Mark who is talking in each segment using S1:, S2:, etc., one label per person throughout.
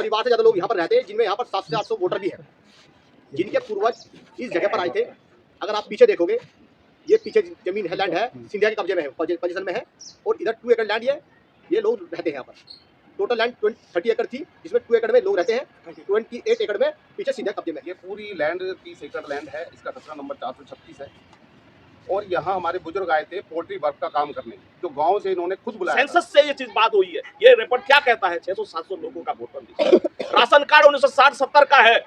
S1: परिवार से ज्यादा लोग यहाँ पर रहते हैं, जिनमें यहाँ पर 700 से 800 वोटर भी हैं, जिनके पूर्वज इस जगह पर आए थे। अगर आप पीछे देखोगे, ये पीछे जमीन है, लैंड है, सिंधिया के कब्जे में है, पोजीशन में है, और इधर 2 एकड़ लैंड ये लोग रहते हैं यहाँ पर। टोटल लैंड 30 एकड़ थी, जिसमें 2 एकड़ में लोग रहते हैं, 28 एकड़ में पीछे सिंधिया कब्जे में।
S2: ये पूरी लैंड 30 एकड़ लैंड है, इसका खसरा नंबर 436 है। और यहाँ हमारे बुजुर्ग आए थे पोल्ट्री वर्क का काम करने, जो गांव से इन्होंने खुद बुलाया।
S3: सेंसस से ये चीज बात हुई है। ये रिपोर्ट क्या कहता है? 600-700 लोगों का वोटर लिस्ट, राशन कार्ड 1960-70 का है।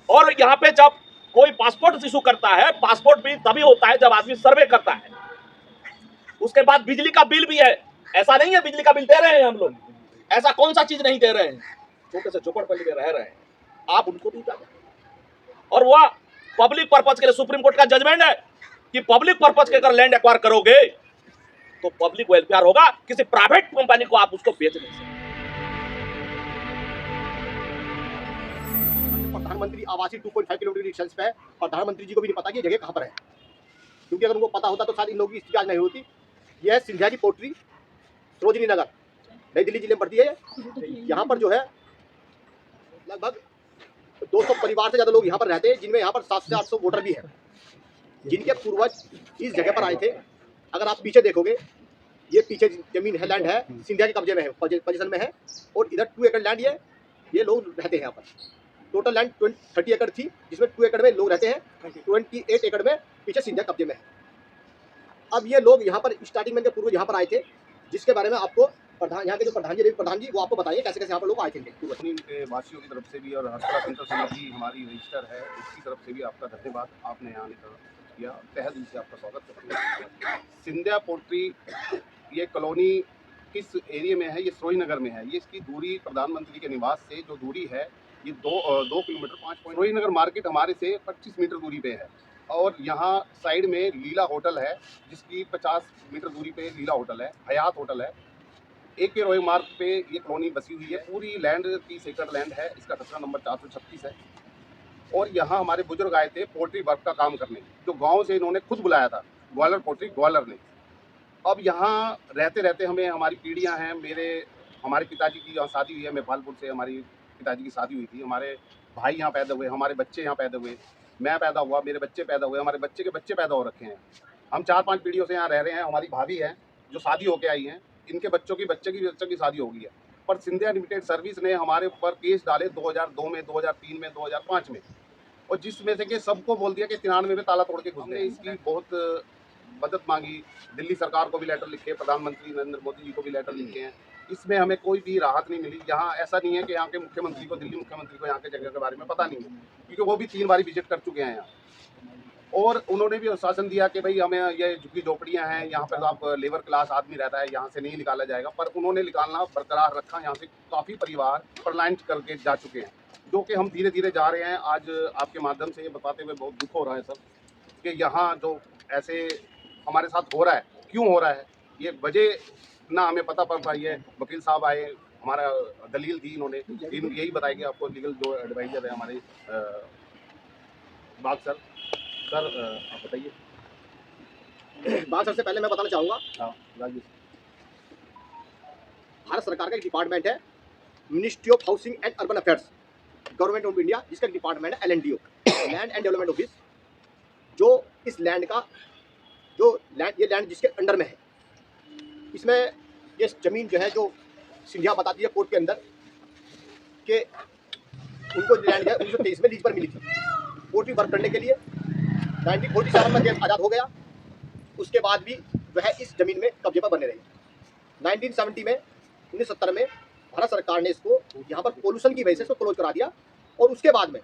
S3: और यहाँ पे जब कोई पासपोर्ट इशू करता है, पासपोर्ट भी तभी होता है जब आदमी सर्वे करता है। उसके बाद बिजली का बिल भी है। ऐसा नहीं है बिजली का बिल दे रहे हैं हम लोग, ऐसा कौन सा चीज नहीं दे रहे हैं। छोटे से झोपड़पट्टी में रह रहे हैं, आप उनको भी करें। और वह पब्लिक पर्पज के लिए सुप्रीम कोर्ट का जजमेंट है कि पब्लिक पर्पज के अगर लैंड एक्वायर करोगे तो पब्लिक वेलफेयर होगा, किसी प्राइवेट कंपनी को आप उसको बेच नहीं सकते।
S1: प्रधानमंत्री आवासीय 2.5 किलोमीटर डिस्टेंस पे है। प्रधानमंत्री जी को भी नहीं पता कि ये जगह कहाँ पर है, क्योंकि अगर उनको पता होता तो शायद इन लोगों की स्थिति आज नहीं होती। यह है सिंधिया की पोल्ट्री, सरोजिनी नगर, नई दिल्ली जिले में पड़ती है। यहाँ पर जो है लगभग 200 परिवार से ज़्यादा लोग यहाँ पर रहते हैं, जिनमें यहाँ पर 700 से 800 वोटर भी हैं, जिनके पूर्वज इस जगह पर आए थे। अगर आप पीछे देखोगे, ये पीछे जमीन है, लैंड है, सिंधिया के कब्जे में है, पोजीशन में है, और इधर 2 एकड़ लैंड ये लोग रहते हैं यहाँ पर। टोटल लैंड 30 एकड़ थी, जिसमें 2 एकड़ में लोग रहते हैं, 28 एकड़ में पीछे सिंधिया कब्जे में है। अब ये लोग यहाँ पर स्टार्टिंग में पूर्व यहाँ पर आए थे, जिसके बारे में आपको यहाँ के जो प्रधान जी वो आपको बताइए कैसे कैसे यहाँ पर लोग आए थे।
S2: के वासियों की तरफ से भी और हस्तकला सेंटर समिति हमारी रजिस्टर है, उसकी तरफ से भी आपका धन्यवाद। आपने यहाँ आने किया, तहे दिल से आपका स्वागत करते हैं। सिंधिया पोल्ट्री ये कॉलोनी किस एरिया में है? ये सरोजिनी नगर में है। ये इसकी दूरी प्रधानमंत्री के निवास से जो दूरी है ये 2 किलोमीटर 5 पॉइंट। सरोजिनी नगर मार्केट हमारे से 25 मीटर दूरी पे है, और यहाँ साइड में लीला होटल है, जिसकी 50 मीटर दूरी पे लीला होटल है, हयात होटल है। एक के रोए मार्ग पे ये कॉलोनी बसी हुई है। पूरी लैंड 30 एकड़ लैंड है, इसका खसरा नंबर 436 है। और यहाँ हमारे बुजुर्ग आए थे पोल्ट्री वर्क का काम करने, जो गांव से इन्होंने खुद बुलाया था, ग्वालर पोल्ट्री ग्वालर ने। अब यहाँ रहते रहते हमें हमारी पीढ़ियाँ हैं। हमारे पिताजी की यहाँ शादी हुई है, नेपालपुर से हमारी पिताजी की शादी हुई थी। हमारे भाई यहाँ पैदा हुए, हमारे बच्चे यहाँ पैदा हुए, मैं पैदा हुआ, मेरे बच्चे पैदा हुए, हमारे बच्चे के बच्चे पैदा हो रखे हैं। हम 4-5 पीढ़ियों से यहाँ रह रहे हैं। हमारी भाभी है जो शादी होके आई हैं, इनके बच्चों की बच्चे की शादी हो गई है। पर सिंधिया लिमिटेड सर्विस ने हमारे ऊपर केस डाले 2002 में, 2003 में, 2005 में, और जिसमें से कि सबको बोल दिया कि 93 में ताला तोड़ के घुस गए। इसकी बहुत मदद मांगी, दिल्ली सरकार को भी लेटर लिखे, प्रधानमंत्री नरेंद्र मोदी जी को भी लेटर लिखे हैं। इसमें हमें कोई भी राहत नहीं मिली। यहाँ ऐसा नहीं है कि यहाँ के मुख्यमंत्री को, दिल्ली मुख्यमंत्री को यहाँ के जगह के बारे में पता नहीं है, क्योंकि वो भी 3 बार विजिट कर चुके हैं यहाँ। और उन्होंने भी आश्वासन दिया कि भाई हमें ये झुग्गी झोपड़ियाँ हैं, यहाँ पर तो आप लेबर क्लास आदमी रहता है, यहाँ से नहीं निकाला जाएगा। पर उन्होंने निकालना बरकरार रखा। यहाँ से काफ़ी परिवार पलायन करके जा चुके हैं, जो कि हम धीरे धीरे जा रहे हैं। आज आपके माध्यम से ये बताते हुए बहुत दुख हो रहा है सर, कि यहाँ जो ऐसे हमारे साथ हो रहा है, क्यों हो रहा है, ये वजह ना हमें पता पड़ पाई है। वकील साहब आए, हमारा दलील दी, इन्होंने यही बताया कि आपको लीगल जो एडवाइजर है हमारे बाग सर आप बताइए।
S1: बात सबसे पहले मैं बताना चाहूँगा,
S2: हाँ राजेश,
S1: भारत सरकार का एक डिपार्टमेंट है, ministry of housing and urban affairs, government of India, जिसका डिपार्टमेंट है LNDO, land and development office. जो इस लैंड का ये लैंड जिसके अंडर में है, इसमें ये जमीन जो है, जो सिंधिया बताती है कोर्ट के अंदर कि उनको लैंड है 1923 में लीज पर मिली थी पोल्ट्री वर्क करने के लिए। 1947 में देश आज़ाद हो गया, उसके बाद भी वह इस जमीन में कब्जे पर बने रही। 1970 में 1970 में भारत सरकार ने इसको यहाँ पर पोल्यूशन की वजह से इसको क्लोज करा दिया, और उसके बाद में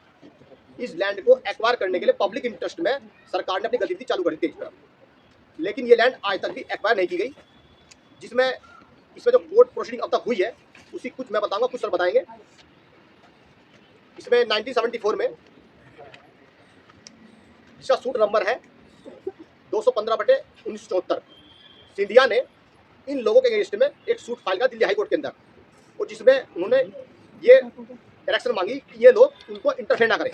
S1: इस लैंड को एक्वायर करने के लिए पब्लिक इंटरेस्ट में सरकार ने अपनी गतिविधि चालू कर दी तेज तरफ। लेकिन ये लैंड आज तक भी एक्वायर नहीं की गई, जिसमें इसमें जो कोर्ट प्रोसीडिंग अब तक हुई है उसी कुछ मैं बताऊंगा, कुछ सर बताएंगे। इसमें 1974 में इसका सूट नंबर है 215/1974, सिंधिया ने इन लोगों के अगेंस्ट में एक सूट फाइल किया दिल्ली हाई कोर्ट के अंदर, और जिसमें उन्होंने ये डायरेक्शन मांगी कि ये लोग उनको इंटरफेयर ना करें।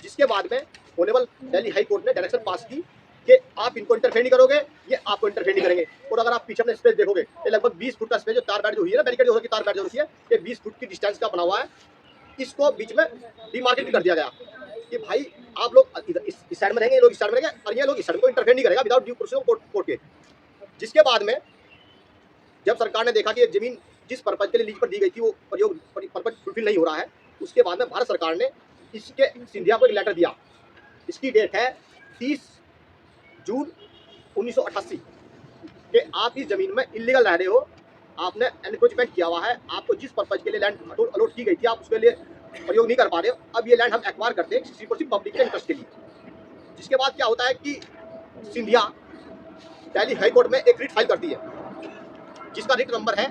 S1: जिसके बाद में ऑनरेबल दिल्ली हाई कोर्ट ने डायरेक्शन पास की कि आप इनको इंटरफेयर नहीं करोगे, ये आपको इंटरफेयर नहीं करेंगे। और अगर आप पीछे अपने स्पेस देखोगे, ये लगभग 20 फुट का स्पेस जो तार बैठ जो हुई है ना, बैरिकेड जो की तार बैठ जो रखी है, ये 20 फुट की डिस्टेंस का बना हुआ है। इसको बीच में डिमार्केट कर दिया गया कि भाई आप लोग इधर इस साइड में रहेंगे, ये लोग इस साइड में रहेंगे, और ये लोग इस साइड को इंटरफेयर नहीं करेगा विदाउट ड्यू प्रोसीजर कोर्ट के। जिसके बाद में जब सरकार ने देखा कि ये जमीन जिस पर्पज के लिए लीज पर दी गई थी वो पर्पज फुलफिल नहीं हो रहा है, उसके बाद में भारत सरकार ने इसके सिंधिया को एक लेटर दिया। इसकी डेट है 30 जून 1988 कि आप इस जमीन में इलीगल रह रहे हो, आपने एनक्रोचमेंट किया हुआ है, आपको जिस पर्पज के लिए लैंड अलॉट की गई थी आप उसके लिए प्रयोग नहीं कर पा रहे हो, अब ये लैंड हम एक्वायर करते हैं सिर्फ पब्लिक के इंटरेस्ट के लिए। जिसके बाद क्या होता है कि सिंधिया दिल्ली हाई कोर्ट में एक रिट फाइल करती है, जिसका रिट नंबर है,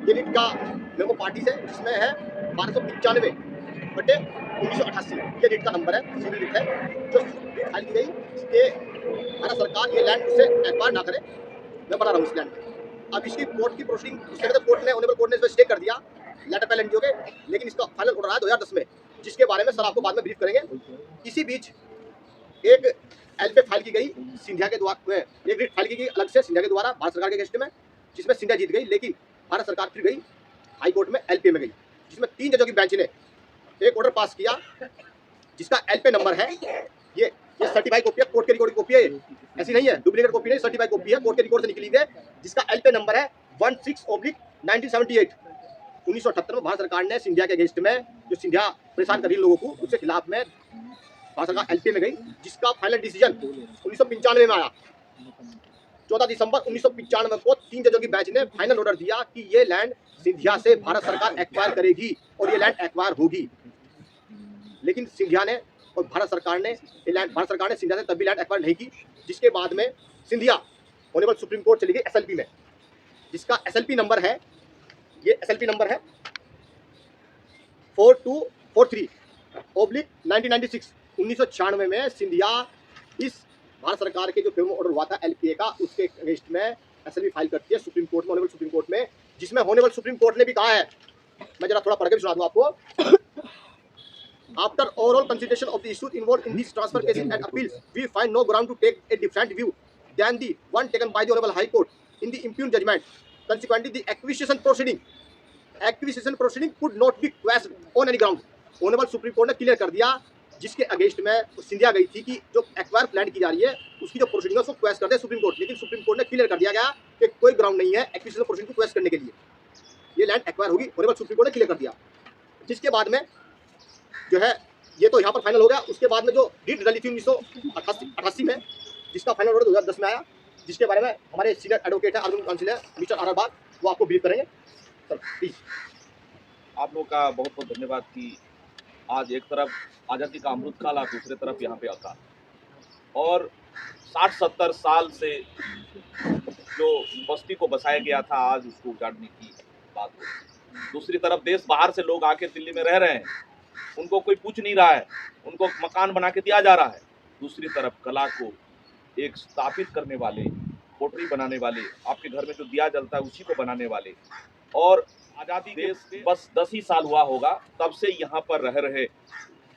S1: ये रिट का मेरे को पार्टी से जिसमें है 1295/1988, ये रिट का नंबर है, सिविल रिट है, जो रिट फाइल की गई कि भारत सरकार ये लैंड उससे एक्वायर ना करे, मैं बना रहा हूँ इस लैंड में। अब इसकी कोर्ट की प्रोसीडिंग उसके बाद कोर्ट ने ऑनरेबल कोर्ट ने इसमें स्टे कर दिया लेटर पे एनजीओ के, लेकिन इसका फाइनल ऑर्डर आया 2010 में, जिसके बारे में सर आपको बाद में ब्रीफ करेंगे। इसी बीच एक एलपे फाइल की गई सिंधिया के द्वारा, एक रिट फाइल की गई अलग से सिंधिया के द्वारा भारत सरकार के अगेंस्ट में, जिसमें सिंधिया जीत गई, लेकिन भारत सरकार फिर गई हाई कोर्ट में एलपे में गई, जिसमें 3 जजों की बेंच ने एक ऑर्डर पास किया जिसका एलपे नंबर है, ये सर्टिफाइड कॉपी है, कोर्ट के रिकॉर्ड की कॉपी है, ऐसी नहीं है, डुप्लीकेट कॉपी नहीं, सर्टिफाइड कॉपी है, कोर्ट के रिकॉर्ड से निकली है, जिसका एलपे नंबर है 16/1978। 1978 में भारत सरकार ने सिंधिया के अगेंस्ट में, जो सिंधिया परेशान कर रही लोगों को, उसके खिलाफ में भारत सरकार एलपी में गई, जिसका फाइनल डिसीजन 1995 में आया। 14 दिसंबर 1995 को 3 जजों की बेंच ने फाइनल ऑर्डर दिया कि ये लैंड सिंधिया से भारत सरकार एक्वायर करेगी और ये लैंड एक्वायर होगी। लेकिन सिंधिया ने और भारत सरकार ने सिंधिया से तभी लैंड एक्वायर नहीं की, जिसके बाद में सिंधिया ऑनरेबल सुप्रीम कोर्ट चली गई एसएलपी में, जिसका एसएलपी नंबर है, ये एसएलपी नंबर है 4243/1996। 1996 में सिंधिया इस भारत सरकार के जो फेवर ऑर्डर हुआ था एलपीए का, उसके अगेंस्ट में एसएलपी फाइल करती है सुप्रीम कोर्ट में, ऑनरेबल सुप्रीम कोर्ट में, जिसमें ऑनरेबल सुप्रीम कोर्ट ने भी कहा है, मैं जरा थोड़ा पढ़ के सुना दूं आपको। After overall consideration of the issues involved in these transfer cases and appeals, we find no ground to take a different view than the one taken by the Honorable High Court in the impugned judgment. Consequently, the acquisition proceeding could not be quashed on any ground. Honorable Supreme Court ने clear कर दिया, जिसके against में सिंधिया गई थी कि जो acquire plan की जा रही है उसकी जो प्रोसीडिंग है उसको क्वेश्चन करते हैं सुप्रीम कोर्ट, लेकिन सुप्रीम कोर्ट ने क्लियर कर दिया गया कि कोई ग्राउंड नहीं है एक्विजिशन प्रोसीडिंग को क्वेश्चन करने के लिए, ये लैंड एक्वायर होगी। ऑनरेबल सुप्रीम कोर्ट ने क्लियर कर दिया। जिसके बाद में जो है ये तो यहाँ पर फाइनल हो गया। उसके बाद में जो डीड डाली थी 1988 में, जिसका फाइनल ऑर्डर 2010 में आया, जिसके बारे में हमारे सीनियर एडवोकेट है आर्गुमेंट काउंसिल है मिस्टर आर बाग, वो आपको ब्रीफ करेंगे। Sir please.
S3: आप लोग का बहुत बहुत धन्यवाद कि आज एक तरफ आज़ादी का अमृतकाल और दूसरे तरफ यहाँ पे अकाल, और 60-70 साल से जो बस्ती को बसाया गया था आज उसको उजाड़ने की बात हो। दूसरी तरफ देश बाहर से लोग आके दिल्ली में रह रहे हैं, उनको कोई पूछ नहीं रहा है, उनको मकान बना के दिया जा रहा है। दूसरी तरफ कला को एक स्थापित करने वाले, पोटरी बनाने वाले, आपके घर में जो दिया जलता है उसी को बनाने वाले, और आज़ादी देश के बस 10 ही साल हुआ होगा तब से यहाँ पर रह रहे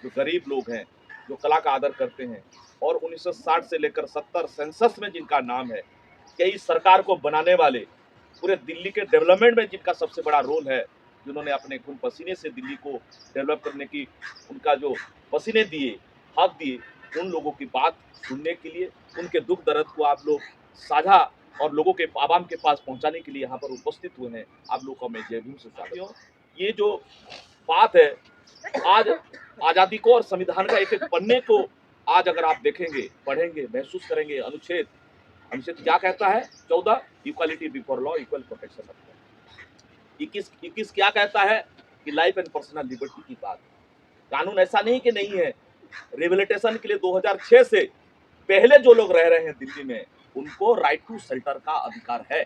S3: जो गरीब लोग हैं, जो कला का आदर करते हैं, और 1960 से लेकर 70 सेंसस में जिनका नाम है, कई सरकार को बनाने वाले, पूरे दिल्ली के डेवलपमेंट में जिनका सबसे बड़ा रोल है, जिन्होंने अपने खून पसीने से दिल्ली को डेवलप करने की, उनका जो पसीने दिए, हक दिए, उन लोगों की बात सुनने के लिए, उनके दुख दर्द को आप लोग साझा और लोगों के आवाम के पास पहुंचाने के लिए यहाँ पर उपस्थित हुए हैं। आप लोगों का मैं जय भीम से स्वागत हूं। ये जो बात है, आज आज़ादी को और संविधान का एक एक पन्ने को आज अगर आप देखेंगे, पढ़ेंगे, महसूस करेंगे, अनुच्छेद क्या कहता है? 14 equality before law, equal protection of law. 21 क्या कहता है कि लाइफ एंड पर्सनल लिबर्टी की बात। कानून ऐसा नहीं कि नहीं है, रिहेबिलिटेशन के लिए 2006 से पहले जो लोग रह रहे हैं दिल्ली में, उनको राइट टू शेल्टर का अधिकार है।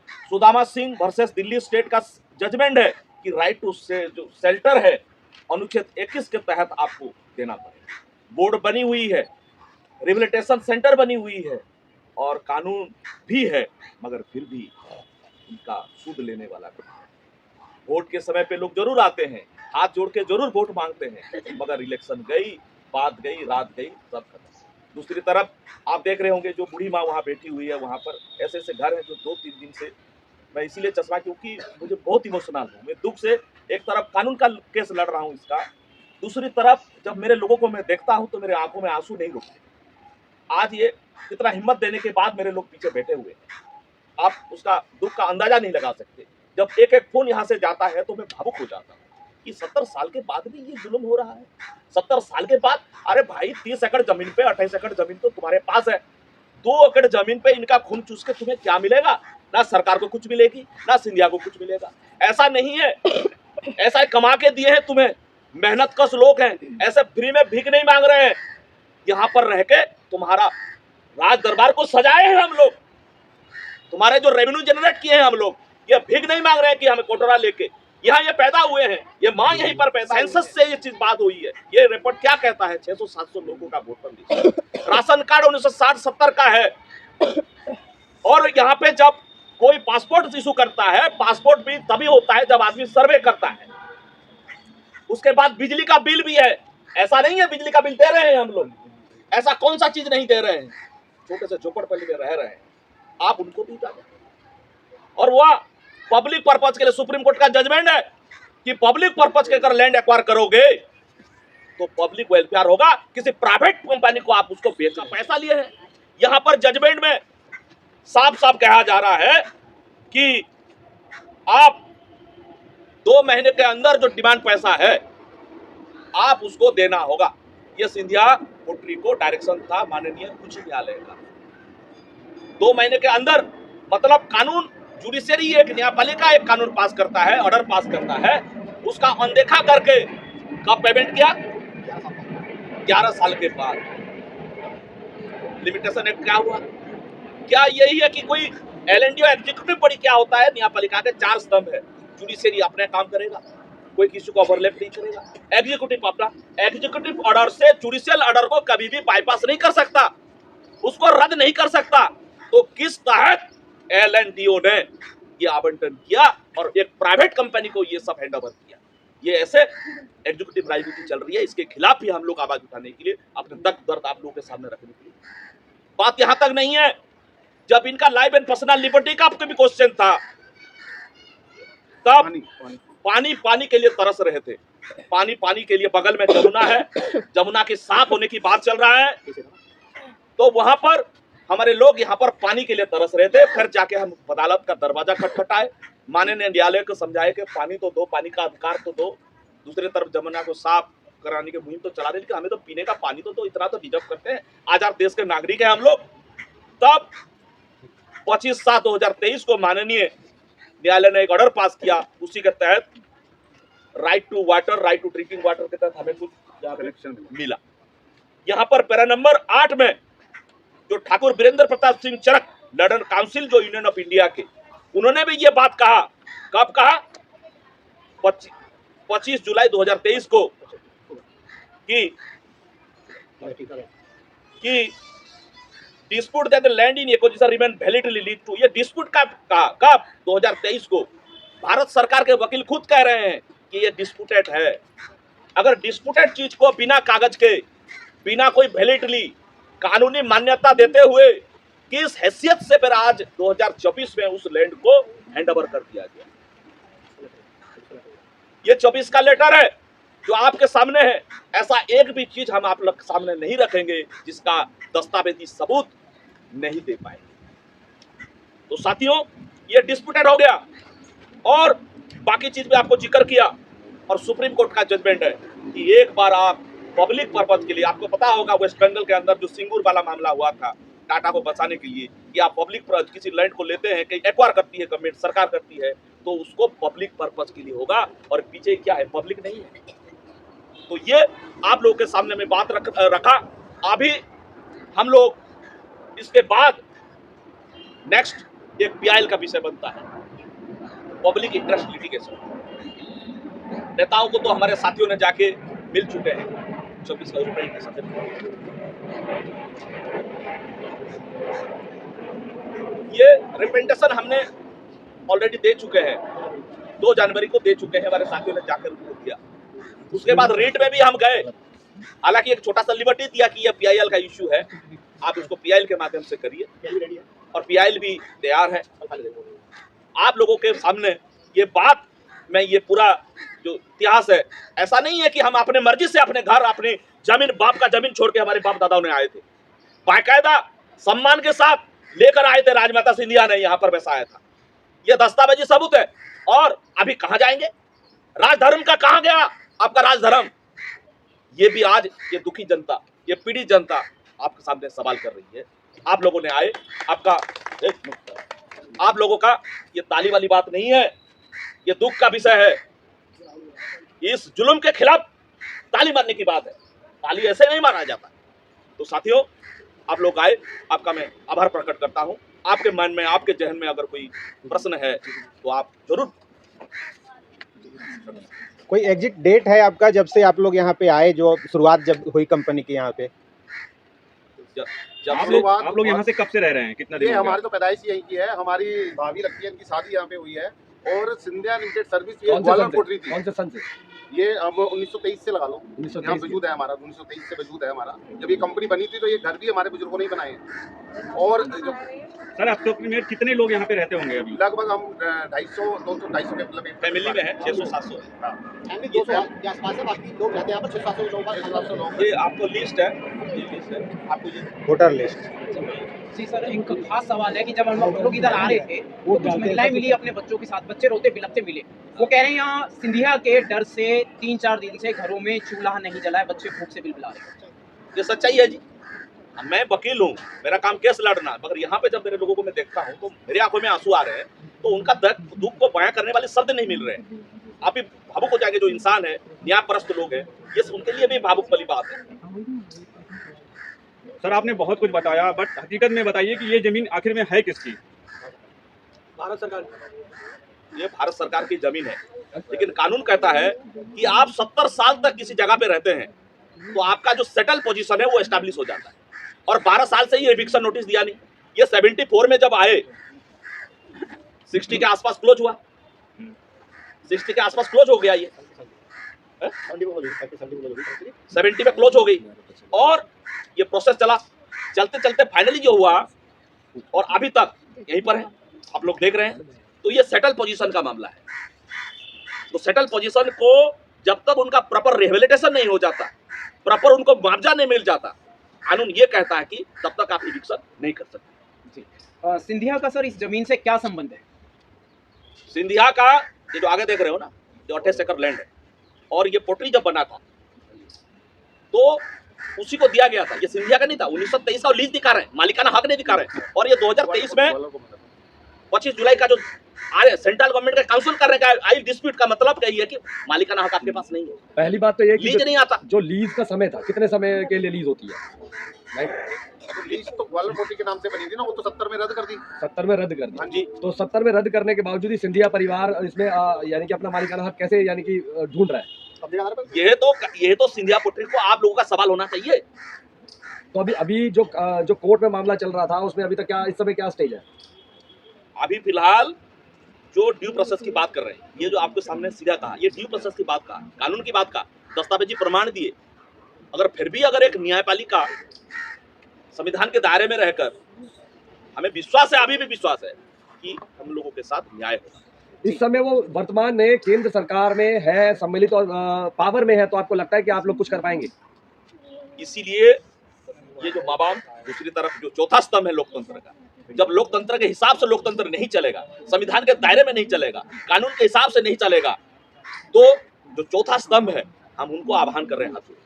S3: सुदामा सिंह वर्सेस दिल्ली स्टेट का जजमेंट है कि राइट टू जो शेल्टर है अनुच्छेद 21 के तहत आपको देना पड़ेगा। बोर्ड बनी हुई है, रिहेबिलिटेशन सेंटर बनी हुई है, और कानून भी है, मगर फिर भी उनका सूद लेने वाला नहीं। वोट के समय पे लोग जरूर आते हैं, हाथ जोड़ के जरूर वोट मांगते हैं, मगर इलेक्शन गई, बात गई, रात गई, सब खत्म। दूसरी तरफ आप देख रहे होंगे जो बूढ़ी माँ वहाँ बैठी हुई है, वहाँ पर ऐसे ऐसे घर हैं जो 2-3 दिन से, मैं इसीलिए चश्मा, क्योंकि मुझे बहुत इमोशनल हूँ मैं दुख से। एक तरफ कानून का केस लड़ रहा हूँ इसका, दूसरी तरफ जब मेरे लोगों को मैं देखता हूँ तो मेरे आंखों में आंसू नहीं रुकते। आज ये इतना हिम्मत देने के बाद मेरे लोग पीछे बैठे हुए हैं, आप उसका दुख का अंदाजा नहीं लगा सकते। जब एक एक फोन यहाँ से जाता है तो मैं भावुक हो जाता हूँ कि 70 साल के बाद भी ये जुल्म हो रहा है। 70 साल के बाद, अरे भाई 30 एकड़ जमीन पे 28 एकड़ जमीन तो तुम्हारे पास है, 2 एकड़ जमीन पे इनका खून चूस के तुम्हें क्या मिलेगा? ना सरकार को कुछ मिलेगी, ना सिंधिया को कुछ मिलेगा। ऐसा नहीं है, ऐसा कमा के दिए हैं तुम्हें, मेहनत कश लोग हैं, ऐसे फ्री में भीख नहीं मांग रहे हैं। यहाँ पर रह के तुम्हारा राज दरबार को सजाए हैं हम लोग, तुम्हारे जो रेवेन्यू जनरेट किए हैं हम लोग, ये भीख नहीं मांग रहे हैं कि हमें कोटरा लेके, यहाँ ये पैदा हुए हैं, ये माँ यहीं पर पैदा, सेंसस से ये चीज बात हुई है। ये रिपोर्ट क्या कहता है? 600-700 लोगों का वोटर लिस्ट, राशन कार्ड 1960-70 का है। और यहाँ पे जब कोई पासपोर्ट इशू करता है, पासपोर्ट भी तभी होता है जब आदमी सर्वे करता है। उसके बाद बिजली का बिल भी है, ऐसा नहीं है बिजली का बिल दे रहे हैं हम लोग, ऐसा कौन सा चीज नहीं दे रहे हैं। छोटे से झोपड़पट्टी में रह रहे हैं, आप उनको भी जाने। और वह पब्लिक पर्पज के लिए सुप्रीम कोर्ट का जजमेंट है कि पब्लिक पर्पज के अगर लैंड एक्वायर करोगे तो पब्लिक वेलफेयर होगा, किसी प्राइवेट कंपनी को आप उसको बेचना पैसा लिए हैं। यहां पर जजमेंट में साफ साफ कहा जा रहा है कि आप 2 महीने के अंदर जो डिमांड पैसा है आप उसको देना होगा। यह सिंधिया पोट्री को डायरेक्शन था माननीय उच्च न्यायालय का। 2 महीने के अंदर मतलब कानून, जुडिशरी एक न्यायपालिका एक कानून पास करता है, ऑर्डर पास करता है, उसका अनदेखा करके कब पेमेंट किया? 11 साल के बाद। लिमिटेशन एक्ट क्या हुआ? क्या यही है कि कोई एलएनडी एग्जीक्यूटिव बॉडी क्या होता है? न्यायपालिका के 4 स्तंभ है, जुडिशरी अपने काम करेगा, कोई किसी को ओवरलैप नहीं करेगा, एग्जीक्यूटिव अपना, एग्जीक्यूटिव ऑर्डर से जुडिशियल ऑर्डर को कभी भी बाईपास नहीं कर सकता, उसको रद्द नहीं कर सकता। तो किस तहत एलएनडीओ ने ये आवंटन किया और एक प्राइवेट कंपनी को ये सब हैंडओवर किया? ये ऐसे एग्जीक्यूटिव राजनीति चल रही है, इसके खिलाफ भी हम लोग आवाज उठाने के लिए, अपने दर्द आप लोगों के सामने रखने के लिए। बात यहां तक नहीं है, जब इनका लाइफ एंड पर्सनल लिबर्टी का आपको भी क्वेश्चन था, तब पानी के लिए तरस रहे थे। पानी के लिए बगल में जमुना है, जमुना के साफ होने की बात चल रहा है, तो वहां पर हमारे लोग यहाँ पर पानी के लिए तरस रहे थे। फिर जाके हम अदालत का दरवाजा खटखटाए, माननीय न्यायालय को समझाए कि पानी तो दो, पानी का अधिकार तो दो, दूसरी तरफ जमुना को साफ कराने की मुहिम तो चला रहे, लेकिन हमें तो पीने का पानी तो दो, इतना तो डिजर्व करते हैं, आजाद देश के नागरिक हैं हम लोग। तब 25/7/2023 को माननीय न्यायालय ने एक ऑर्डर पास किया, उसी के तहत right to water, right to drinking water के तहत हमें कुछ कनेक्शन मिला। यहाँ पर पैरा नंबर 8 में जो ठाकुर वीरेंद्र प्रताप सिंह चरक, लंदन काउंसिल जो यूनियन ऑफ इंडिया के, उन्होंने भी ये बात कहा। कब कहा? 25 जुलाई 2023 को कि dispute that the land in acquisition remain validly lead to, ये डिस्प्यूट कब? 2023 को। भारत सरकार के वकील खुद कह रहे हैं कि ये डिस्प्यूटेड है। अगर डिस्प्यूटेड चीज को बिना कागज के, बिना कोई वैलिडली कानूनी मान्यता देते हुए किस हैसियत से फिर आज 2024 में उस लैंड को हैंडओवर कर दिया गया? ये 24 का लेटर है जो आपके सामने है। ऐसा एक भी चीज हम आप लोग सामने नहीं रखेंगे जिसका दस्तावेजी सबूत नहीं दे पाएंगे। तो साथियों, ये डिस्प्यूटेड हो गया। और बाकी चीज भी आपको जिक्र किया, और सुप्रीम कोर्ट का जजमेंट है कि एक बार आप पब्लिक पर्पज के लिए, आपको पता होगा वेस्ट बंगाल के अंदर जो सिंगूर वाला मामला हुआ था, टाटा को बचाने के लिए, कि आप पब्लिक किसी लैंड को लेते हैं, कहीं एक्वायर करती है गवर्नमेंट, सरकार करती है, तो उसको पब्लिक पर्पज के लिए होगा, और पीछे क्या है? पब्लिक नहीं है। तो ये आप लोगों के सामने में बात रखा। अभी हम लोग इसके बाद नेक्स्ट एक पीआईएल का विषय बनता है, पब्लिक इंटरेस्ट लिटिगेशन। नेताओं को तो हमारे साथियों ने जाके मिल चुके हैं 24 फरवरी के साथ। ये रिप्रेजेंटेशन हमने ऑलरेडी दे चुके हैं, 2 जनवरी को दे चुके हैं, हमारे साथियों ने जाकर उनको दिया। उसके बाद रीट में भी हम गए, हालांकि एक छोटा सा लिबर्टी दिया कि ये पीआईएल का इश्यू है, आप इसको पीआईएल के माध्यम से करिए और पीआईएल भी तैयार है। आप लोगों के सामने ये बात, मैं ये पूरा जो इतिहास है, ऐसा नहीं है कि हम अपने मर्जी से अपने घर, अपनी जमीन, बाप का जमीन छोड़ के हमारे बाप दादाओं ने आए थे। बाकायदा सम्मान के साथ लेकर आए थे, राजमाता सिंधिया ने यहाँ पर बसाया था। ये दस्तावेजी सबूत है। और अभी कहाँ जाएंगे? राजधर्म का कहाँ गया आपका राजधर्म? ये भी आज ये दुखी जनता, ये पीड़ित जनता आपके सामने सवाल कर रही है। आप लोगों ने आए, आप लोगों का ये ताली वाली बात नहीं है, ये दुख का विषय है। इस जुल्म के खिलाफ ताली मारने की बात है, ताली ऐसे नहीं मारा जाता। तो साथियों, आप लोग आए, आपका मैं आभार प्रकट करता हूं। आपके मन में, आपके जहन में अगर कोई प्रश्न है तो आप जरूर।
S4: कोई एग्जिट डेट है आपका जब से आप लोग यहाँ पे आए, जो शुरुआत जब हुई कंपनी की यहाँ पे?
S3: जब
S5: आप लोग यहाँ से कब से रह रहे हैं, कितना दिन
S2: ये
S5: हो गया?
S2: हमारी तो पैदाइश यहीं की है, हमारी भाभी लगती है, इनकी शादी यहाँ पे हुई है। और सिंधिया लिमिटेड सर्विस ये ग्वालियर कोटरी थी।
S5: कौन से सन से?
S2: ये अब 1923 से लगा लो,
S5: 1923
S2: यहाँ वजूद है हमारा, 1923 से वजूद है हमारा। जब ये कंपनी बनी थी तो ये घर भी हमारे बुजुर्गों ने ही बनाए हैं। और जो
S5: सर अप्रोक्सीमेट कितने लोग यहाँ पे रहते होंगे अभी?
S2: लगभग हम 250, 200 के मतलब
S3: फैमिली में है 600-700।
S1: फैमिली 200 के आसपास है, बाकी लोग रहते हैं यहाँ पर 600 लोगों का 700 लोग।
S3: ये आपको लिस्ट है, ये लिस्ट है आपको, ये
S4: वोटर लिस्ट।
S6: जी सर, एक खास सवाल है कि जब हम लोग इधर आ रहे थे तो कुछ महिलाएं मिली अपने बच्चों के साथ, बच्चे रोते बिलखते मिले। वो कह रहे हैं यहाँ सिंधिया के डर से 3-4 दिन से घरों में चूल्हा नहीं जला है, बच्चे भूख से बिलबिला रहे हैं।
S3: ये सच्चाई है जी। मैं वकील हूँ, मेरा काम केस लड़ना, मगर यहाँ पे जब मेरे लोगों को मैं देखता हूँ तो मेरी आंखों में आंसू आ रहे हैं। तो उनका दुख को बयां करने वाले शब्द नहीं मिल रहे हैं। आप भी भावुक हो जाएंगे, जो इंसान है, न्यायपरस्त लोग हैं, ये उनके लिए भी भावुक वाली बात है।
S5: सर आपने बहुत कुछ बताया, बट हकीकत में बताइए कि ये जमीन आखिर में है किसकी?
S3: भारत सरकार, ये भारत सरकार की जमीन है। लेकिन कानून कहता है कि आप 70 साल तक किसी जगह पे रहते हैं तो आपका जो सेटल पोजीशन है वो एस्टैब्लिश हो जाता है। और 12 साल से ये एविक्शन नोटिस दिया नहीं। ये 74 में जब आए, 60 के आसपास क्लोज हुआ, 60 के आसपास क्लोज हो गया। ये 70 में क्लोज हो गई और ये प्रोसेस चला, चलते चलते फाइनली जो हुआ और अभी तक यहीं पर है, आप लोग देख रहे हैं। तो ये सेटल पोजीशन का मामला है। तो सेटल पोजीशन को जब तक उनका प्रॉपर रिहेबिलिटेशन नहीं हो जाता, प्रॉपर उनको मुआवजा नहीं मिल जाता, कानून ये कहता है कि तब तक आप इविक्शन नहीं कर सकते।
S6: सिंधिया का सर इस जमीन से क्या संबंध है?
S3: सिंधिया का ये जो आगे देख रहे हो ना, जो 28 एकड़ लैंड है, और ये पोटरी जब बना था तो उसी को दिया गया था। ये सिंधिया का नहीं था, 1923 का लीज दिखा रहे हैं, मालिकाना हक नहीं दिखा रहे हैं। और ये 2023 में 25 जुलाई का जो सेंट्रल गवर्नमेंट का काउंसिल करने का आई डिस्प्यूट का मतलब क्या है कि मालिकाना हक आपके पास नहीं है।
S7: पहली बात तो ये कि
S3: लीज नहीं आता।
S7: जो लीज का समय था, कितने समय के लिए लीज होती है?
S2: तो लीज तो ग्वालियर कोटरी के नाम से बनी थी ना, वो तो 70 में रद्द कर दी।
S7: 70 में रद्द कर दी।
S2: हाँ जी।
S7: तो 70 में रद्द करने के बावजूद ही सिंधिया परिवार इसमें यानी कि अपना मालिकाना हक कैसे यानी कि ढूंढ रहा है?
S3: ये तो सिंधिया पोटरी को आप लोगों का सवाल होना चाहिए।
S7: तो अभी जो कोर्ट में मामला चल रहा था उसमें अभी तक क्या इस समय क्या स्टेज है?
S3: अभी फिलहाल जो ड्यू प्रोसेस की बात कर रहे हैं, ये जो आपके सामने सीधा कहा, ये ड्यू प्रोसेस की बात का, कानून की बात का, दस्तावेजी प्रमाण दिए। अगर फिर भी अगर एक न्यायपालिका संविधान के दायरे में रहकर, हमें विश्वास है, अभी भी विश्वास है कि हम लोगों के साथ न्याय होगा।
S7: इस समय वो वर्तमान में केंद्र सरकार में है, सम्मिलित और पावर में है, तो आपको लगता है कि आप लोग कुछ कर पाएंगे?
S3: इसीलिए ये जो बाबाम, दूसरी तरफ जो चौथा स्तंभ है लोकतंत्र का, जब लोकतंत्र के हिसाब से लोकतंत्र नहीं चलेगा, संविधान के दायरे में नहीं चलेगा, कानून के हिसाब से नहीं चलेगा, तो जो चौथा स्तंभ है, हम उनको आह्वान कर रहे हैं हाथ जोड़।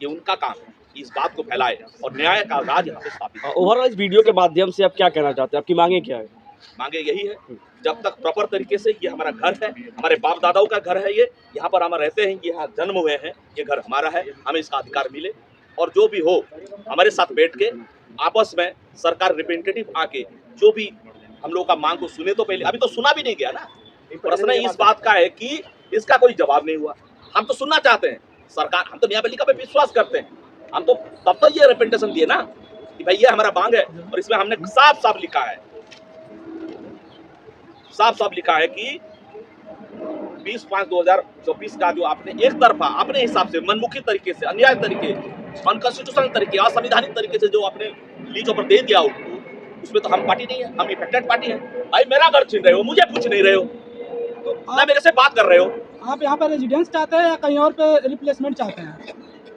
S3: ये उनका काम है कि इस बात को फैलाए और न्याय का राज यहाँ पे स्थापित हो।
S8: ओवरऑल इस वीडियो के माध्यम से आप क्या कहना चाहते हैं, आपकी मांगे क्या है?
S3: मांगे यही है, जब तक प्रॉपर तरीके से, ये हमारा घर है, हमारे बाप दादाओं का घर है, ये यहाँ पर हम रहते हैं, ये यहाँ जन्म हुए हैं, ये घर हमारा है, हमें इसका अधिकार मिले। और जो भी हो, हमारे साथ बैठ के आपस में सरकार रिप्रेजेंटेटिव आके जो भी हम लोगों का मांग को सुने। तो पहले अभी तो सुना भी नहीं गया ना। प्रश्न इस बात का है कि इसका कोई जवाब नहीं हुआ। हम तो सुनना चाहते हैं सरकार, हम तो न्यायपालिका पे विश्वास करते हैं, हम तो तब तो ये रिप्रेजेंटेशन दिए ना कि भाई ये हमारा मांग है। और इसमें हमने साफ साफ लिखा है, साफ साफ लिखा है कि 20/5/2024 का जो आपने एक तरफा अपने हिसाब से मनमुखी तरीके से, अन्याय तरीके, अनकॉन्स्टिट्यूशनल तरीके, असंवैधानिक तरीके से जो आपने लीजों पर दे दिया उनको, उसमें तो हम पार्टी नहीं है, हम इफेक्टेड पार्टी है। भाई मेरा घर छीन रहे हो, मुझे पूछ नहीं रहे हो, ना मेरे से बात कर रहे हो।
S9: आप यहाँ पर रेजिडेंस चाहते हैं या कहीं और पे रिप्लेसमेंट चाहते हैं?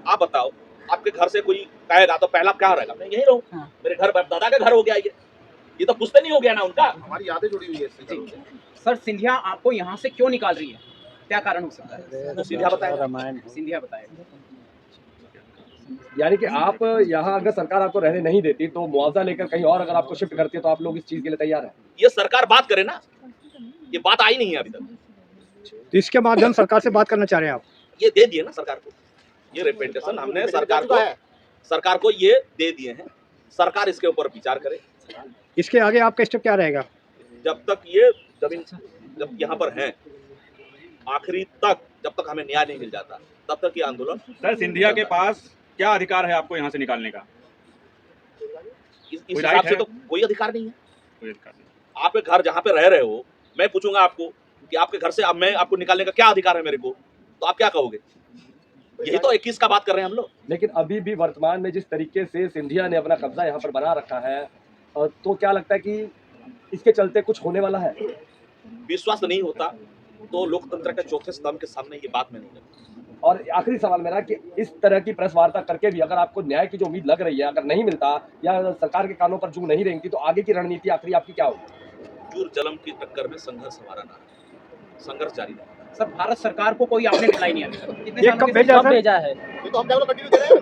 S3: आप बताओ, आपके घर से कोई कहेगा तो पहला क्या रहेगा? मैं यही रहूं।
S9: हाँ।
S3: मेरे घर बाप दादा के घर हो गया ये तो पुश्ते नहीं हो गया ना उनका।
S2: हमारी यादें जुड़ी हुई है इससे।
S6: सर सिंधिया आपको यहाँ से क्यों निकाल रही है, क्या कारण हो सकता है?
S3: तो सीधा बताएगा।
S6: सिंधिया बताएगा।
S7: यानी कि आप यहाँ अगर सरकार आपको रहने नहीं देती तो मुआवजा लेकर कहीं और अगर आपको शिफ्ट करती है तो आप लोग इस चीज के लिए तैयार हैं?
S3: ये सरकार बात करे ना, ये बात आई नहीं है अभी तक।
S9: तो इसके माध्यम सरकार से बात करना चाह रहे हैं आप?
S3: ये दे दिए ना सरकार को, ये रिप्रेजेंटेशन हमने सरकार को ये दे दिए हैं। सरकार इसके ऊपर विचार करे।
S9: इसके आगे आपका स्टेप क्या रहेगा?
S3: जब तक ये जमीन जब यहाँ पर हैं, आखिरी तक जब तक हमें न्याय नहीं मिल जाता तब तक ये आंदोलन।
S5: सर सिंधिया के पास क्या अधिकार है आपको यहाँ से निकालने का?
S3: इस हिसाब से तो कोई अधिकार नहीं है।
S5: कोई अधिकार नहीं।
S3: आपके घर जहाँ पे रह रहे हो, मैं पूछूंगा आपको कि आपके घर से अब मैं आपको निकालने का क्या अधिकार है मेरे को, तो आप क्या कहोगे? यही तो 21 का बात कर रहे हैं हम लोग।
S7: लेकिन अभी भी वर्तमान में जिस तरीके से सिंधिया ने अपना कब्जा यहाँ पर बना रखा है, तो क्या लगता है कि इसके चलते कुछ होने वाला है?
S3: विश्वास नहीं होता तो लोकतंत्र के चौथे स्तंभ के सामने ये बात मैं नहीं करता।
S7: और आखिरी सवाल मेरा कि इस तरह की प्रेस वार्ता करके भी अगर आपको न्याय की जो उम्मीद लग रही है, अगर नहीं मिलता या सरकार के कानों पर जू नहीं रहेंगी, तो आगे की रणनीति आखिरी आपकी क्या होगी?
S3: जूर जलम की टक्कर में संघर्ष हमारा ना है, संघर्ष जारी रहेगा।
S6: सर भारत सरकार को कोई आपने रिप्लाई नहीं आया, कितने
S9: ये
S6: सालों
S9: कब
S6: के
S9: भेजा है?
S1: ये तो हम डेवलप कंटिन्यू कर रहे हैं।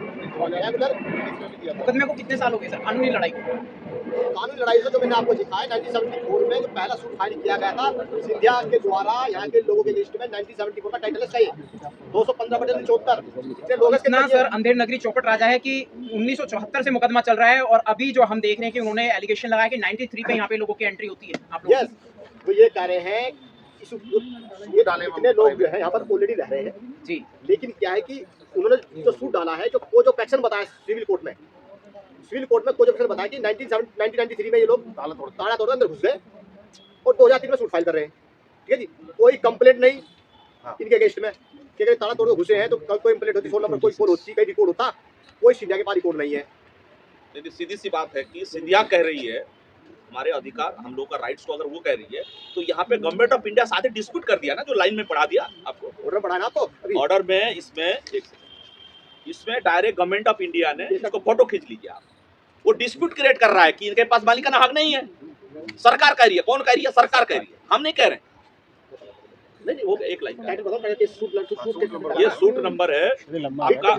S6: मुकदमे को कितने साल हो गए सर कानूनी लड़ाई को?
S1: कानूनी लड़ाई से जो मैंने आपको दिखाया 1974 में जो पहला सूट फाइल किया गया था सिंधिया के द्वारा यहाँ के लोगों के लिस्ट में 1974 का टाइटल है सही 215/74 इतने लोग हैं
S6: इतना सर अंधेर नगरी चौपट राजा है कि 1974 से मुकदमा चल रहा है और अभी जो हम देख रहे हैं कि उन्होंने एलिगेशन लगाया कि 93 पे यहाँ पे लोगों की एंट्री होती है। आप लोग
S1: यस तो ये कह रहे हैं ये इतने लोग जो है यहाँ पर ऑलरेडी रह रहे हैं
S6: जी,
S1: लेकिन क्या है कि उन्होंने जो सूट डाला है जो कोज ऑफ एक्शन बताया सिविल कोर्ट में कोज ऑफ एक्शन बताया कि 1993 में ये लोग ताला तोड़ अंदर घुस गए और 2003 में सूट फाइल कर रहे हैं। ठीक है जी, कोई कंप्लेंट नहीं इनके अगेंस्ट में कि अगर ताला तोड़ घुसे हैं तो कोई कंप्लेंट होती, 16 नंबर कोई रिपोर्ट होती, कहीं रिकॉर्ड होता, कोई सिंधिया के पास रिकॉर्ड नहीं है।
S3: लेकिन सीधी सी बात है कि सिंधिया कह रही है हमारे अधिकार, हम लोग का राइट्स को अगर वो कह रही है तो यहाँ पे गवर्नमेंट ऑफ इंडिया साथ ही डिस्प्यूट कर दिया ना, जो लाइन में पढ़ा दिया आपको
S1: ऑर्डर बढ़ाना आपको अभी
S3: ऑर्डर में, इसमें डायरेक्ट गवर्नमेंट ऑफ इंडिया ने इसको फोटो खींच लीजिए आप, वो डिस्प्यूट क्रिएट कर रहा है कि इनके पास मालिकाना हक नहीं है। सरकार कह रही है, कौन कह रही है? सरकार कह रही है, हम नहीं कह रहे। नहीं वो एक लाइन ये सूट नंबर है आपका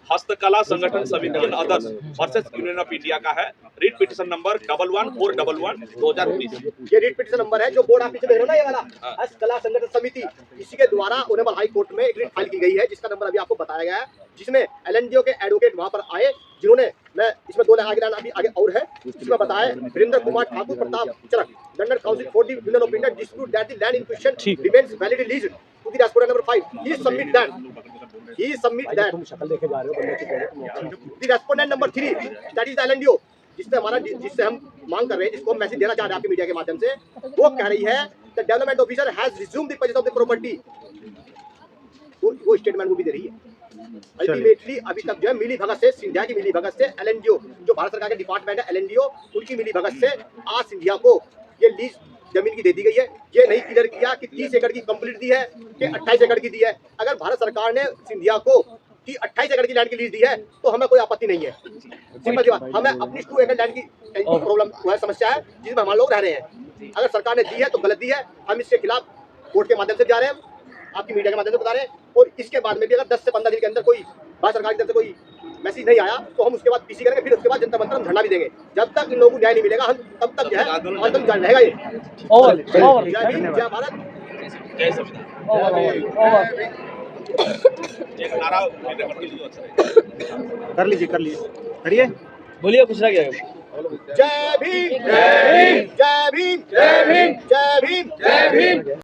S3: हस्तकला संगठन समिति अध्यक्ष वर्सेस यूनियन ऑफ इंडिया का है। Writ petition number 11/411/2019।
S1: ये रीट पिटीशन नंबर है जो बोर्ड ऑफिस में हो ना, ये वाला हस्तकला संगठन समिति, इसी के द्वारा ऑनरेबल हाई कोर्ट में एक रीट फाइल की गई है जिसका नंबर अभी आपको बताया गया है, जिसमें एलएनडीओ के एडवोकेट वहां पर आए जिन्होंने, मैं इसमें 2 लाइन आगे लाना अभी आगे और है, इसमें बताया Virendra Kumar Thakur Pratap Charak London council for the union of India dispute that the land in question remains validly leased to the respondent number 5 he submit that
S7: शक्ल देखे जा रहे हो
S1: the respondent number 3 that is LNDO, जिससे हम मांग कर रहे हैं, जिसको हम मैसेज देना चाह रहे हैं आपके मीडिया के माध्यम से, वो कह रही है the development officer has resumed the position of the property. वो स्टेटमेंट वो भी दे रही है। अल्टीमेटली अभी तक जो है मिली भगत से, सिंधिया की मिली भगत से एलएनडीओ जो भारत सरकार के डिपार्टमेंट है एलएनडीओ, उनकी मिली भगत से आज सिंधिया को ये लीज जमीन की दे दी गई है। ये नहीं क्लियर किया कि 30 एकड़ की कंप्लीट दी है कि 28 एकड़ की दी है। अगर भारत सरकार ने सिंधिया को 28 एकड़ की लैंड की लीज दी है तो हमें कोई आपत्ति नहीं है। सिंपल सी बात, हमें अपनी 2 एकड़ लैंड की प्रॉब्लम समस्या है जिसमें हमारे लोग रह रहे हैं। अगर सरकार ने दी है तो गलत दी है, हम इसके खिलाफ कोर्ट के माध्यम से जा रहे हैं, आपकी मीडिया के माध्यम से बता रहे हैं। और इसके बाद में भी अगर 10 से 15 दिन के अंदर कोई भारत सरकार की तरफ से कोई मैसेज नहीं आया तो हम उसके बाद पीसी करेंगे, फिर उसके बाद जनता मंत्र हम धरना भी देंगे। जब तक इन लोगों को न्याय नहीं मिलेगा हम तब तक जो है आंदोलन जारी रहेगा। ये जय भीम, जय भारत,
S3: जय संविधान। एक नारा रिकॉर्ड के लिए अच्छा रहेगा।
S9: कर लीजिए करिए,
S8: बोलिए कुछ रह गया?
S1: जय भीम, जय भीम, जय भीम, जय भीम, जय भीम, जय भीम।